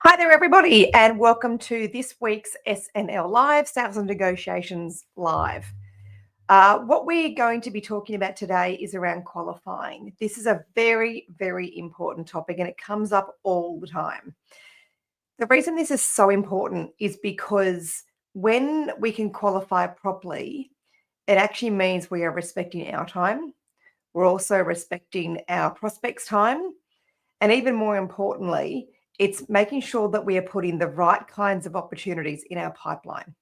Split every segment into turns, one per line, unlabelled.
Hi there, everybody, and welcome to this week's SNL Live, Sales and Negotiations Live. What we're going to be talking about today is around qualifying. This is a very, very important topic, and it comes up all the time. The reason this is so important is because when we can qualify properly, it actually means we are respecting our time. We're also respecting our prospects' time. And even more importantly, it's making sure that we are putting the right kinds of opportunities in our pipeline.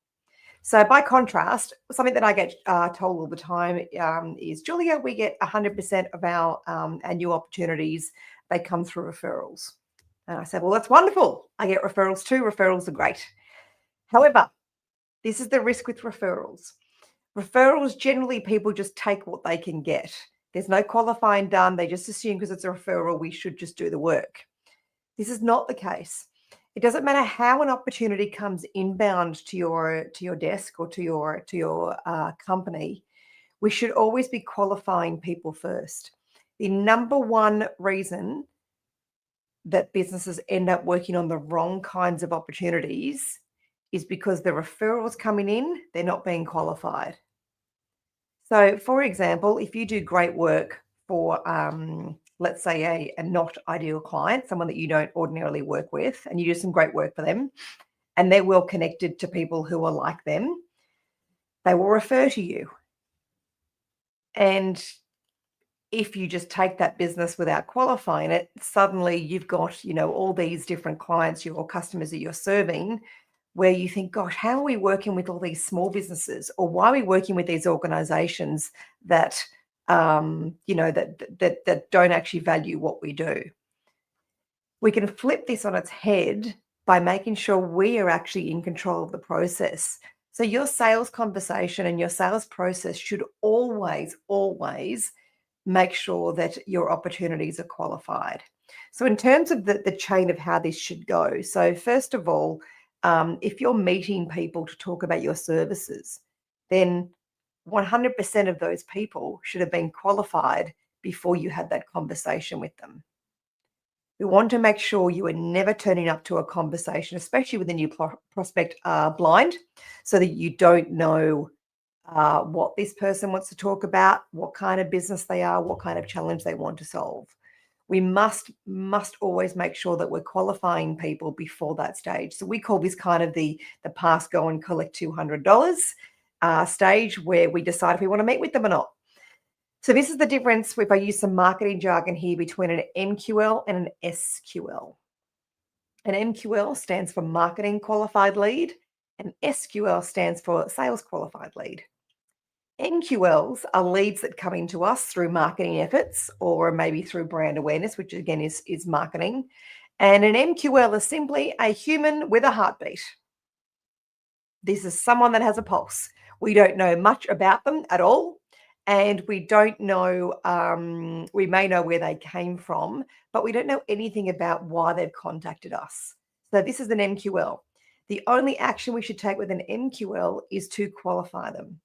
So, by contrast, something that I get told all the time is, Julia, we get 100% of our new opportunities, they come through referrals. And I said, well, that's wonderful. I get referrals too. Referrals are great. However, this is the risk with referrals. Referrals, generally, people just take what they can get. There's no qualifying done. They just assume because it's a referral, we should just do the work. This is not the case. It doesn't matter how an opportunity comes inbound to your desk or to your company. We should always be qualifying people first. The number one reason that businesses end up working on the wrong kinds of opportunities is because the referrals coming in, they're not being qualified. So, for example, if you do great work for, let's say, a not ideal client, someone that you don't ordinarily work with, and you do some great work for them, and they're well connected to people who are like them, they will refer to you. And if you just take that business without qualifying it, suddenly you've got, all these different clients, your customers that you're serving, where you think, gosh, how are we working with all these small businesses, or why are we working with these organizations that that don't actually value what we do? We can flip this on its head by making sure we are actually in control of the process. So your sales conversation and your sales process should always make sure that your opportunities are qualified. So in terms of the chain of how this should go, so first of all, if you're meeting people to talk about your services, then 100% of those people should have been qualified before you had that conversation with them. We want to make sure you are never turning up to a conversation, especially with a new prospect, blind, so that you don't know what this person wants to talk about, what kind of business they are, what kind of challenge they want to solve. We must always make sure that we're qualifying people before that stage. So we call this kind of the pass, go and collect $200 stage, where we decide if we want to meet with them or not. So this is the difference, if I use some marketing jargon here, between an MQL and an SQL. An MQL stands for Marketing Qualified Lead, and SQL stands for Sales Qualified Lead. MQLs are leads that come into us through marketing efforts, or maybe through brand awareness, which again is marketing. And an MQL is simply a human with a heartbeat. This is someone that has a pulse. We don't know much about them at all. And we don't know, we may know where they came from, but we don't know anything about why they've contacted us. So this is an MQL. The only action we should take with an MQL is to qualify them.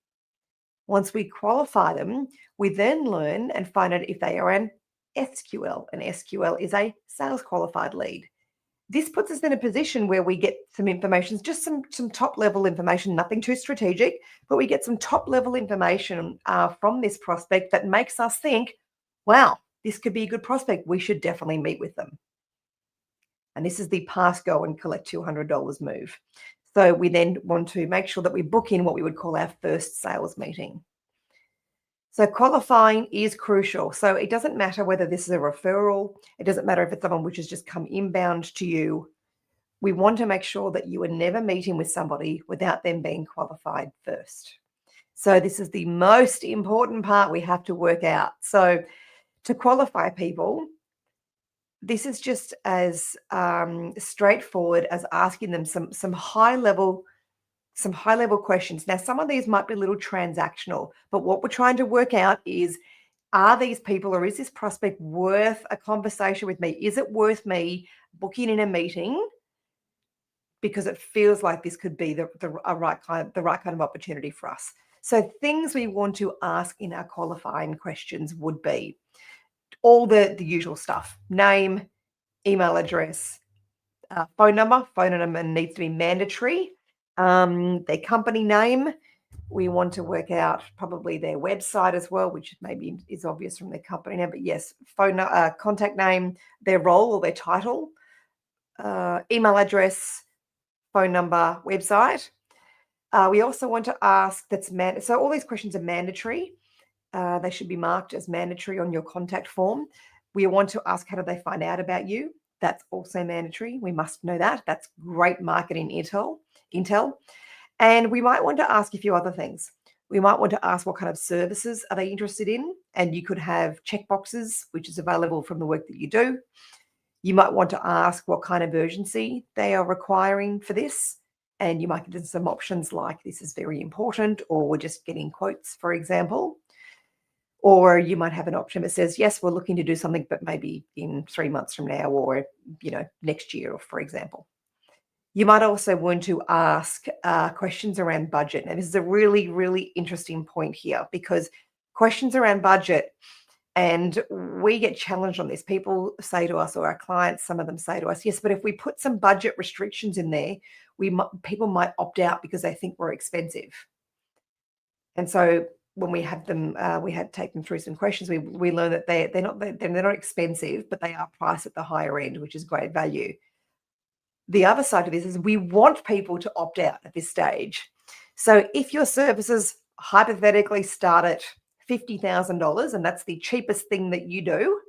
Once we qualify them, we then learn and find out if they are an SQL. An SQL is a sales qualified lead. This puts us in a position where we get some information, just some top level information, nothing too strategic, but we get some top level information from this prospect that makes us think, wow, this could be a good prospect. We should definitely meet with them. And this is the pass, go and collect $200 move. So we then want to make sure that we book in what we would call our first sales meeting. So qualifying is crucial. So it doesn't matter whether this is a referral. It doesn't matter if it's someone which has just come inbound to you. We want to make sure that you are never meeting with somebody without them being qualified first. So this is the most important part we have to work out. So to qualify people, this is just as straightforward as asking them some high level questions. Now, some of these might be a little transactional, but what we're trying to work out is, are these people, or is this prospect worth a conversation with me? Is it worth me booking in a meeting because it feels like this could be the right kind of opportunity for us? So things we want to ask in our qualifying questions would be all the usual stuff: name, email address, Phone number needs to be mandatory. Their company name, we want to work out probably their website as well, which maybe is obvious from their company name, but yes, contact name, their role or their title, email address, phone number, website. We also want to ask so all these questions are mandatory. They should be marked as mandatory on your contact form. We want to ask, how do they find out about you? That's also mandatory. We must know that. That's great marketing intel. And we might want to ask a few other things. We might want to ask what kind of services are they interested in? And you could have checkboxes, which is available from the work that you do. You might want to ask what kind of urgency they are requiring for this. And you might get some options like this is very important, or we're just getting quotes, for example. Or you might have an option that says, yes, we're looking to do something, but maybe in 3 months from now, or next year, for example. You might also want to ask questions around budget. Now, this is a really, really interesting point here, because questions around budget, and we get challenged on this. People say to us, or our clients, some of them say to us, yes, but if we put some budget restrictions in there, people might opt out because they think we're expensive. And so when we have them, we had taken through some questions. We learned that they're not expensive, but they are priced at the higher end, which is great value. The other side of this is we want people to opt out at this stage. So if your services hypothetically start at $50,000, and that's the cheapest thing that you do,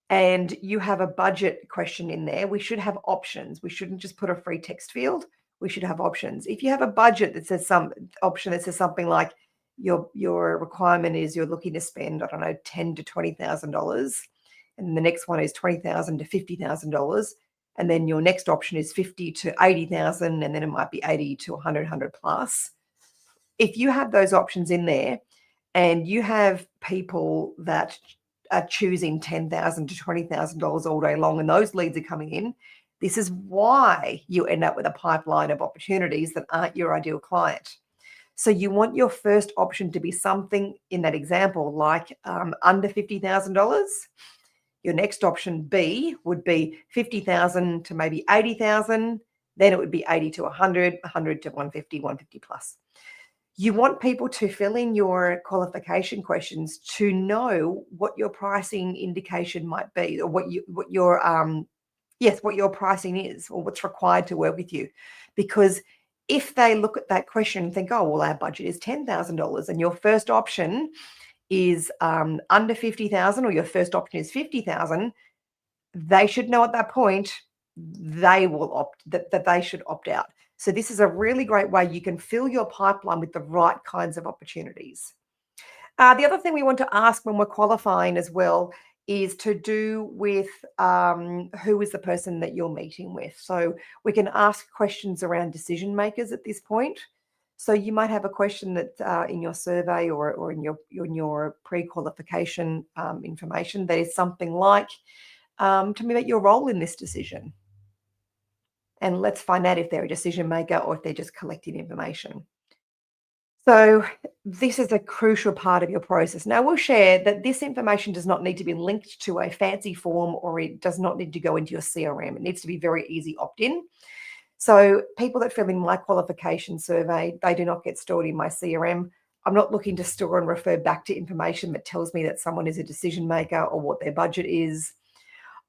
and you have a budget question in there, we should have options. We shouldn't just put a free text field. We should have options. If you have a budget that says something like your requirement is you're looking to spend, I don't know, $10,000 to $20,000, and the next one is $20,000 to $50,000, and then your next option is $50,000 to $80,000, and then it might be $80,000 to $100,000 plus. If you have those options in there, and you have people that are choosing $10,000 to $20,000 all day long, and those leads are coming in, this is why you end up with a pipeline of opportunities that aren't your ideal client. So you want your first option to be something in that example like under $50,000. Your next option B would be 50,000 to maybe 80,000. Then it would be 80 to 100, 100 to 150, 150 plus. You want people to fill in your qualification questions to know what your pricing indication might be, or what your pricing is, or what's required to work with you. Because if they look at that question and think, oh, well, our budget is $10,000, and your first option is under 50,000, or your first option is 50,000, they should know at that point they will that they should opt out. So this is a really great way you can fill your pipeline with the right kinds of opportunities. The other thing we want to ask when we're qualifying as well is to do with who is the person that you're meeting with. So we can ask questions around decision makers at this point. So you might have a question that in your survey or in your pre-qualification information that is something like, tell me about your role in this decision. And let's find out if they're a decision maker or if they're just collecting information. So this is a crucial part of your process. Now, we'll share that this information does not need to be linked to a fancy form, or it does not need to go into your CRM. It needs to be very easy opt-in. So people that fill in my qualification survey, they do not get stored in my CRM. I'm not looking to store and refer back to information that tells me that someone is a decision maker or what their budget is.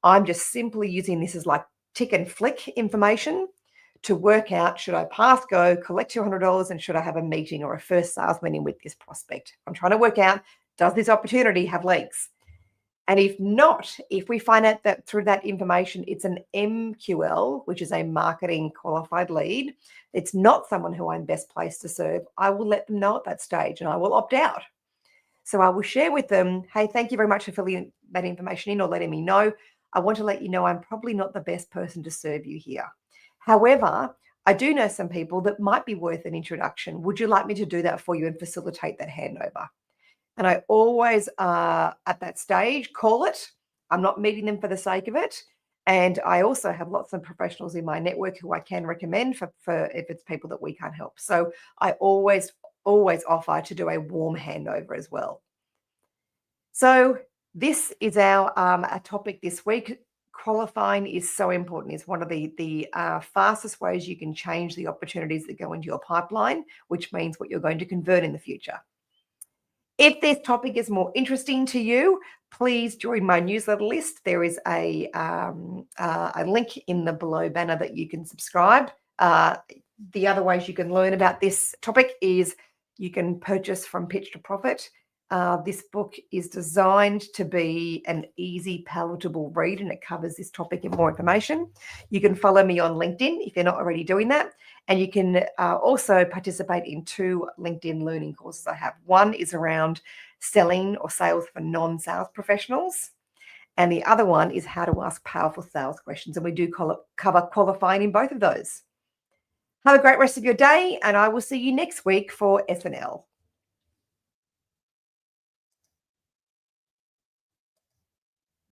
I'm just simply using this as like tick and flick information to work out, should I pass go, collect $200, and should I have a meeting or a first sales meeting with this prospect? I'm trying to work out, does this opportunity have legs? And if not, if we find out that through that information, it's an MQL, which is a marketing qualified lead, it's not someone who I'm best placed to serve, I will let them know at that stage and I will opt out. So I will share with them, hey, thank you very much for filling that information in or letting me know. I want to let you know I'm probably not the best person to serve you here. However, I do know some people that might be worth an introduction. Would you like me to do that for you and facilitate that handover? And I always, at that stage, call it. I'm not meeting them for the sake of it. And I also have lots of professionals in my network who I can recommend for if it's people that we can't help. So I always offer to do a warm handover as well. So this is our topic this week, qualifying is so important. It's one of the fastest ways you can change the opportunities that go into your pipeline, which means what you're going to convert in the future. If this topic is more interesting to you, please join my newsletter list. There is a link in the below banner that you can subscribe. The other ways you can learn about this topic is you can purchase from Pitch to Profit. This book is designed to be an easy, palatable read, and it covers this topic in more information. You can follow me on LinkedIn if you're not already doing that. And you can also participate in 2 LinkedIn learning courses I have. One is around selling or sales for non-sales professionals. And the other one is how to ask powerful sales questions. And we do cover qualifying in both of those. Have a great rest of your day, and I will see you next week for SNL.